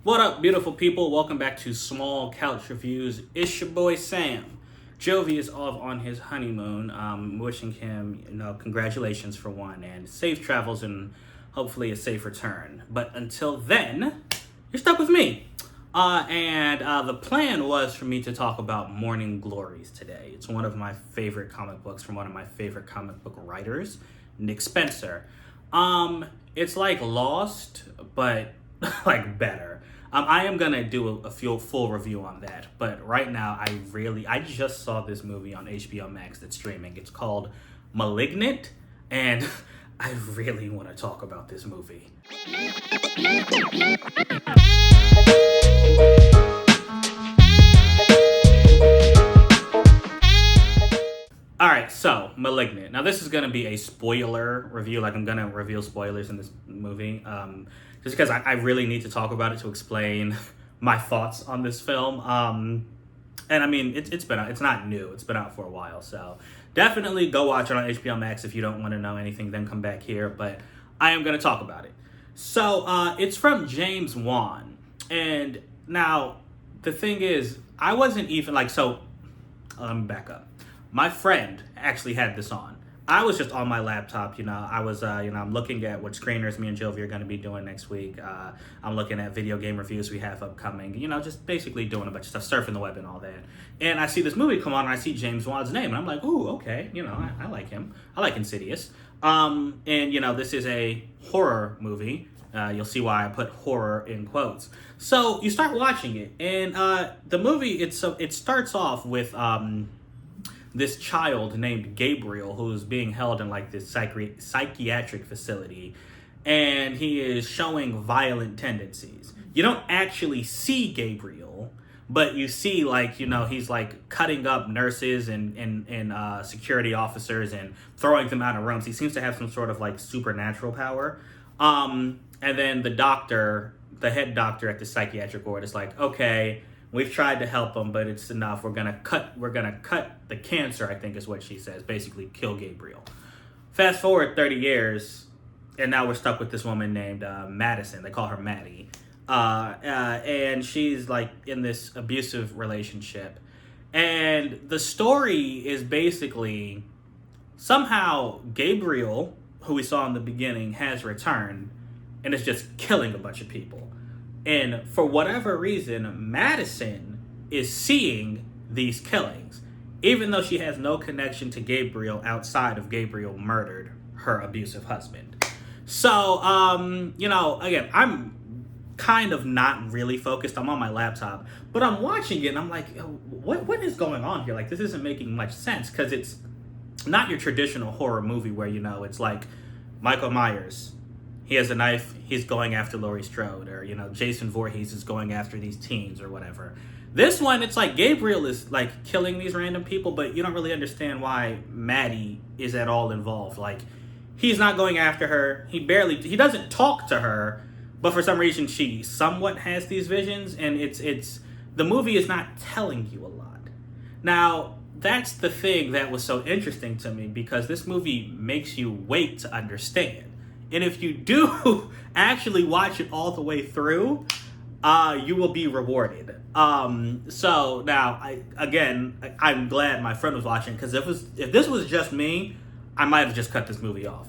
What up, beautiful people? Welcome back to Small Couch Reviews. It's your boy Sam. Jovi is off on his honeymoon. Wishing him, congratulations for one, and safe travels and hopefully a safe return. But until then, you're stuck with me. And the plan was for me to talk about Morning Glories today. It's one of my favorite comic books from one of my favorite comic book writers, Nick Spencer. It's like Lost, but like better. I am gonna do a full review on that, but right now I just saw this movie on HBO Max that's streaming. It's called Malignant, and I really want to talk about this movie. All right, so Malignant. Now this is gonna be a spoiler review. Like I'm gonna reveal spoilers in this movie, just because I really need to talk about it to explain my thoughts on this film. And I mean, it's been out. It's not new. It's been out for a while, so definitely go watch it on HBO Max if you don't want to know anything. Then come back here, but I am gonna talk about it. So it's from James Wan, and now the thing is, I wasn't even like so. Let me back up. My friend actually had this on. I was just on my laptop, I was, I'm looking at what screeners me and Jovi are going to be doing next week. I'm looking at video game reviews we have upcoming, just basically doing a bunch of stuff, surfing the web and all that. And I see this movie come on and I see James Wan's name and I'm like, ooh, okay, I like him. I like Insidious. And, this is a horror movie. You'll see why I put horror in quotes. So you start watching it and the movie, it starts off with... this child named Gabriel who's being held in like this psychiatric facility, and he is showing violent tendencies. You don't actually see Gabriel, but you see he's like cutting up nurses and security officers and throwing them out of rooms. He seems to have some sort of like supernatural power. And then the head doctor at the psychiatric ward is like, okay, we've tried to help him, but it's enough. We're gonna cut the cancer, I think is what she says. Basically, kill Gabriel. Fast forward 30 years, and now we're stuck with this woman named Madison. They call her Maddie, and she's like in this abusive relationship. And the story is basically somehow Gabriel, who we saw in the beginning, has returned, and is just killing a bunch of people. And for whatever reason, Madison is seeing these killings, even though she has no connection to Gabriel outside of Gabriel murdered her abusive husband. So, again, I'm kind of not really focused. I'm on my laptop, but I'm watching it and I'm like, what is going on here? Like, this isn't making much sense because it's not your traditional horror movie where, it's like Michael Myers. He has a knife, he's going after Laurie Strode, or, Jason Voorhees is going after these teens or whatever. This one, it's like Gabriel is, like, killing these random people, but you don't really understand why Maddie is at all involved. Like, he's not going after her, he doesn't talk to her, but for some reason she somewhat has these visions, and the movie is not telling you a lot. Now, that's the thing that was so interesting to me, because this movie makes you wait to understand. And if you do actually watch it all the way through, you will be rewarded. So now, I'm glad my friend was watching, because if this was just me, I might have just cut this movie off.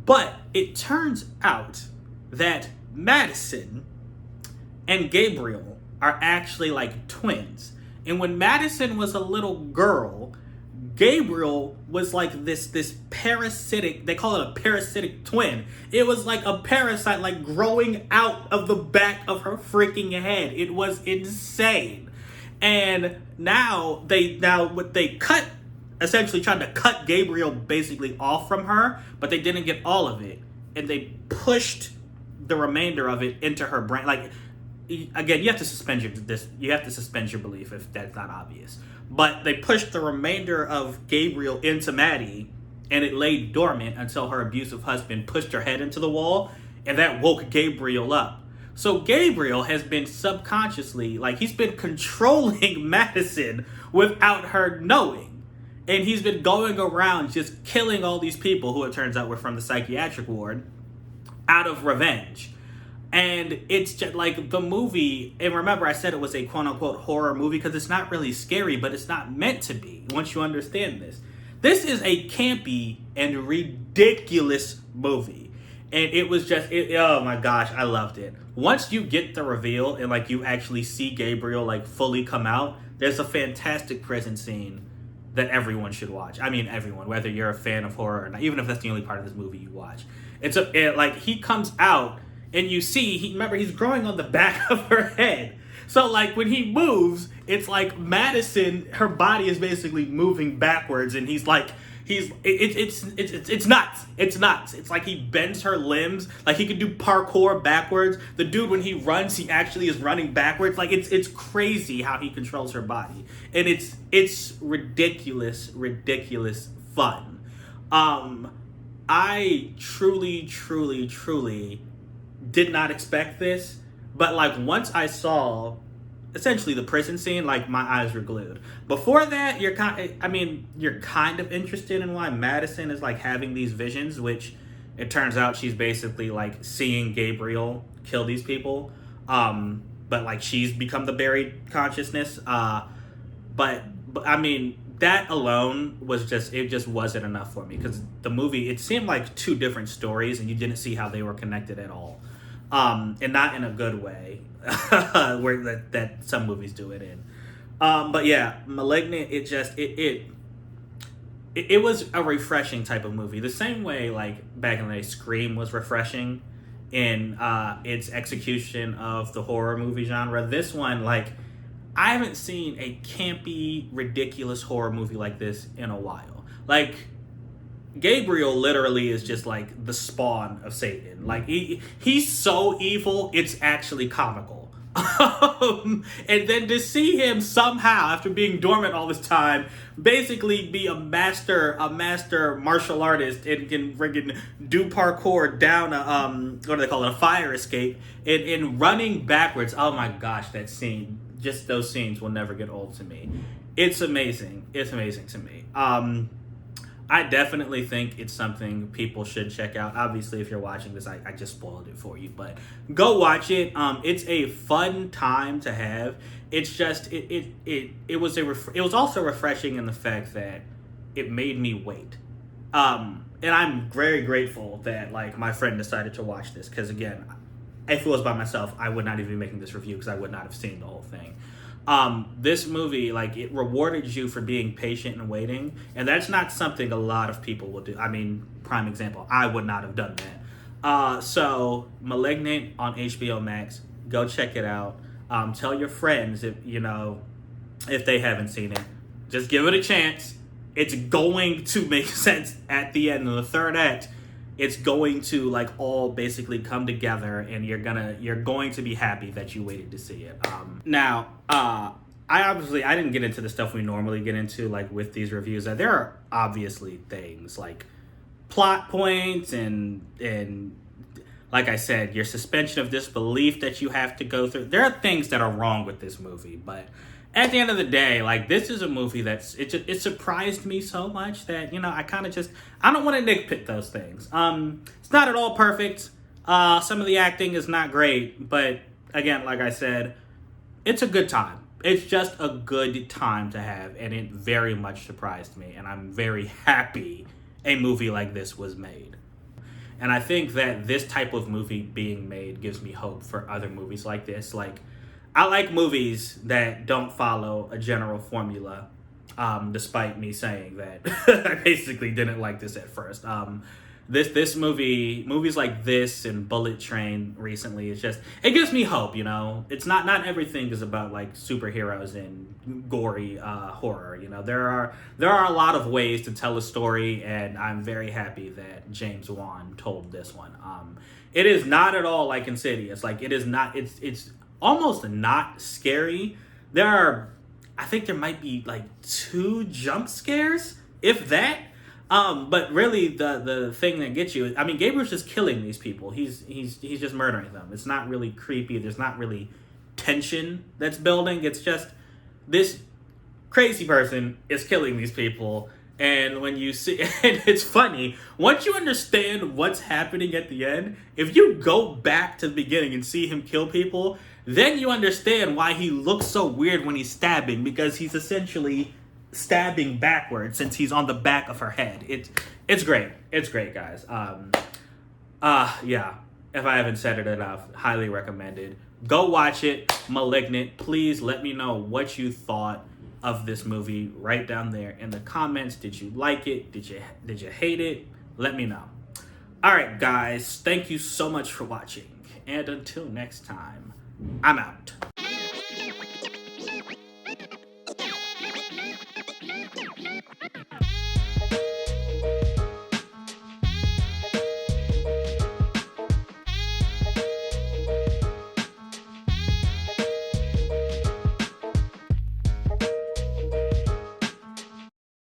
But it turns out that Madison and Gabriel are actually like twins. And when Madison was a little girl, Gabriel was like this parasitic, they call it a parasitic twin. It was like a parasite like growing out of the back of her freaking head. It was insane. And now they essentially tried to cut Gabriel basically off from her, but they didn't get all of it. And they pushed the remainder of it into her brain. Like, again, you have to suspend your belief if that's not obvious. But they pushed the remainder of Gabriel into Maddie, and it lay dormant until her abusive husband pushed her head into the wall, and that woke Gabriel up. So Gabriel has been subconsciously, he's been controlling Madison without her knowing. And he's been going around just killing all these people who it turns out were from the psychiatric ward out of revenge. And it's just like the movie, and remember I said it was a quote unquote horror movie because it's not really scary, but it's not meant to be once you understand this. This is a campy and ridiculous movie. And it was just, oh my gosh, I loved it. Once you get the reveal and like you actually see Gabriel like fully come out, there's a fantastic prison scene that everyone should watch. I mean, everyone, whether you're a fan of horror or not, even if that's the only part of this movie you watch. Like he comes out and you see, remember he's growing on the back of her head. So like when he moves, it's like Madison, her body is basically moving backwards, and he's like, it's nuts. It's nuts. It's like he bends her limbs, like he could do parkour backwards. The dude, when he runs, he actually is running backwards. Like it's crazy how he controls her body, and it's ridiculous fun. I truly did not expect this, but like once I saw essentially the prison scene, like my eyes were glued. Before that, you're kind of interested in why Madison is like having these visions, which it turns out she's basically like seeing Gabriel kill these people. But like she's become the buried consciousness. But I mean, that alone was just wasn't enough for me, because the movie, it seemed like two different stories and you didn't see how they were connected at all. And not in a good way, where that some movies do it in. But yeah, Malignant, it was a refreshing type of movie. The same way, like, back in the day, Scream was refreshing in its execution of the horror movie genre. This one, like, I haven't seen a campy, ridiculous horror movie like this in a while. Like, Gabriel literally is just like the spawn of Satan. Like he's so evil, it's actually comical. And then to see him somehow, after being dormant all this time, basically be a master martial artist and can friggin' do parkour down a what do they call it, a fire escape, and running backwards. Oh my gosh, that scene, just those scenes will never get old to me. It's amazing. It's amazing to me. I definitely think it's something people should check out. Obviously, if you're watching this, I just spoiled it for you, but go watch it. It's a fun time to have. It's just it was also refreshing in the fact that it made me wait. And I'm very grateful that like my friend decided to watch this, because again, if it was by myself, I would not even be making this review because I would not have seen the whole thing. This movie, like, it rewarded you for being patient and waiting, and that's not something a lot of people will do. I mean, prime example, I would not have done that. So Malignant on HBO Max, go check it out. Tell your friends if they haven't seen it, just give it a chance. It's going to make sense at the end of the third act. It's going to like all basically come together, and you're going to be happy that you waited to see it. I didn't get into the stuff we normally get into, like with these reviews. There are obviously things like plot points and like I said, your suspension of disbelief that you have to go through. There are things that are wrong with this movie, but at the end of the day, like, this is a movie it surprised me so much that, I kind of I don't want to nitpick those things. It's not at all perfect. Some of the acting is not great, but again, like I said, it's a good time. It's just a good time to have, and it very much surprised me, and I'm very happy a movie like this was made. And I think that this type of movie being made gives me hope for other movies like this. Like, I like movies that don't follow a general formula, despite me saying that I basically didn't like this at first. Movies like this and Bullet Train recently, it gives me hope, It's not everything is about like superheroes and gory horror, There are a lot of ways to tell a story, and I'm very happy that James Wan told this one. It is not at all like Insidious. Like, it is not, it's almost not scary. I think there might be like 2 jump scares, if that. But really the thing that gets you, I mean, Gabriel's just killing these people. He's just murdering them. It's not really creepy. There's not really tension that's building. It's just this crazy person is killing these people, And when you see, and it's funny, once you understand what's happening at the end, if you go back to the beginning and see him kill people, then you understand why he looks so weird when he's stabbing, because he's essentially stabbing backwards since he's on the back of her head. It's great. It's great, guys. Yeah. If I haven't said it enough, highly recommended. Go watch it. Malignant. Please let me know what you thought of this movie right down there in the comments. Did you like it? Did you hate it? Let me know. All right, guys. Thank you so much for watching. And until next time, I'm out.